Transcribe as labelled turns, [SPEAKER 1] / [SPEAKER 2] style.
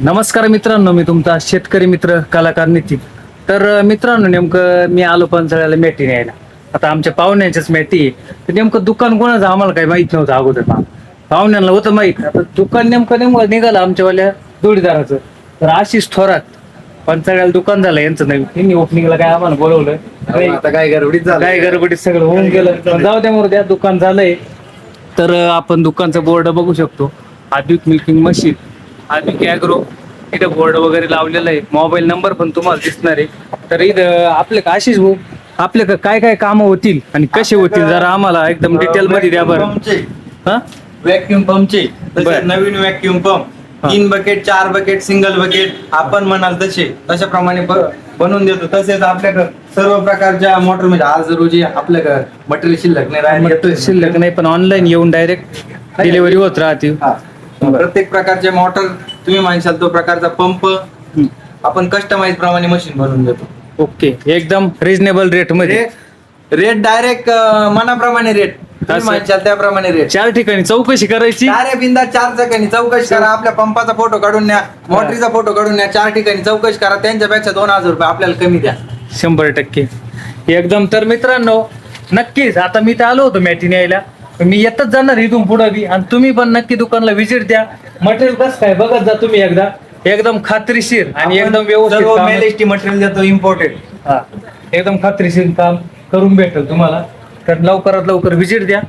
[SPEAKER 1] नमस्कार मित्रांनो, मी तुमचा शेतकरी मित्र कलाकार नितीन. तर मित्रांनो, नेमकं मी आलो पंचाळ्याला मेटी न्यायला. आता आमच्या पाहुण्यांच्याच मेटी आहे. तर नेमकं दुकान कोणाचं आम्हाला काही माहित नव्हतं अगोदर. पाहुण्यांना होतं माहित. आता दुकान नेमकं निघालं आमच्यावाल्या जोडीदाराचं. तर आशिष थोरात पंचाळ्याला दुकान झालं यांचं नवीन. त्यांनी ओपनिंगला काय आम्हाला बोलवलं नाही.
[SPEAKER 2] आता काय गडबडीत झालं,
[SPEAKER 1] काय गडबडीत सगळं होऊन गेलं. पण जाऊ द्या मोर द्या, दुकान झालंय. तर आपण दुकानचं बोर्ड बघू शकतो. Advik milking machine, Advik agro. इथं बोर्ड वगैरे लावलेलं आहे. मोबाईल नंबर पण तुम्हाला दिसणार आहे. तर इथं आपले आशिष भाऊ, आपले काय काय कामं होतील आणि कसे होतील जरा आम्हाला एकदम डिटेल मध्ये द्या बरं. हा,
[SPEAKER 2] व्हॅक्युम पंपचे
[SPEAKER 1] बरं.
[SPEAKER 2] नवीन व्हॅक्युम पंप
[SPEAKER 1] हा.
[SPEAKER 2] 3 बकेट 4 बकेट सिंगल बकेट आपण म्हणाल तशा प्रमाणे बनवून देतो. तसेच आपल्याकडे सर्व प्रकारच्या मोटर म्हणजे आज रोजी आपल्याकडे मटेरियल शिल्लक नाही राहिले.
[SPEAKER 1] शिल्लक नाही, पण ऑनलाईन येऊन डायरेक्ट डिलिव्हरी होत राहते.
[SPEAKER 2] हा. प्रत्येक प्रकारचे मोटर तुम्ही म्हणशाल तो प्रकारचा पंप आपण कस्टमाइज प्रमाणे मशीन बनवून देतो.
[SPEAKER 1] ओके, एकदम रिजनेबल रेट मध्ये.
[SPEAKER 2] रेट डायरेक्ट मनाप्रमाणे रेट तुम्ही
[SPEAKER 1] असं.
[SPEAKER 2] म्हणशाल त्याप्रमाणे रेट.
[SPEAKER 1] 4 ठिकाणी चौकशी करायची.
[SPEAKER 2] 4 बिंदा 4 ठिकाणी चौकशी करा. आपल्या पंपाचा फोटो काढून न्या, मोटरीचा फोटो काढून न्या. 4 ठिकाणी चौकशी करा. त्यांच्यापेक्षा 2000 रुपये आपल्याला कमी द्या.
[SPEAKER 1] 100% एकदम. तर मित्रांनो, नक्कीच आता मी तर आलो होतो मॅटी न्यायला. मी येतच जाणार इथून पुढे बी. आणि तुम्ही पण नक्की दुकानला व्हिजिट द्या. मटेरियल कसं काय बघत जा तुम्ही एकदा. एकदम खात्रीशीर आणि एकदम व्यवस्थित
[SPEAKER 2] सर्व
[SPEAKER 1] काम.
[SPEAKER 2] मेल एसटी मटेरियल देतो इम्पोर्टेड.
[SPEAKER 1] हा, एकदम खात्रीशीर काम करून भेटेल तुम्हाला. तर लवकरात लवकर व्हिजिट द्या.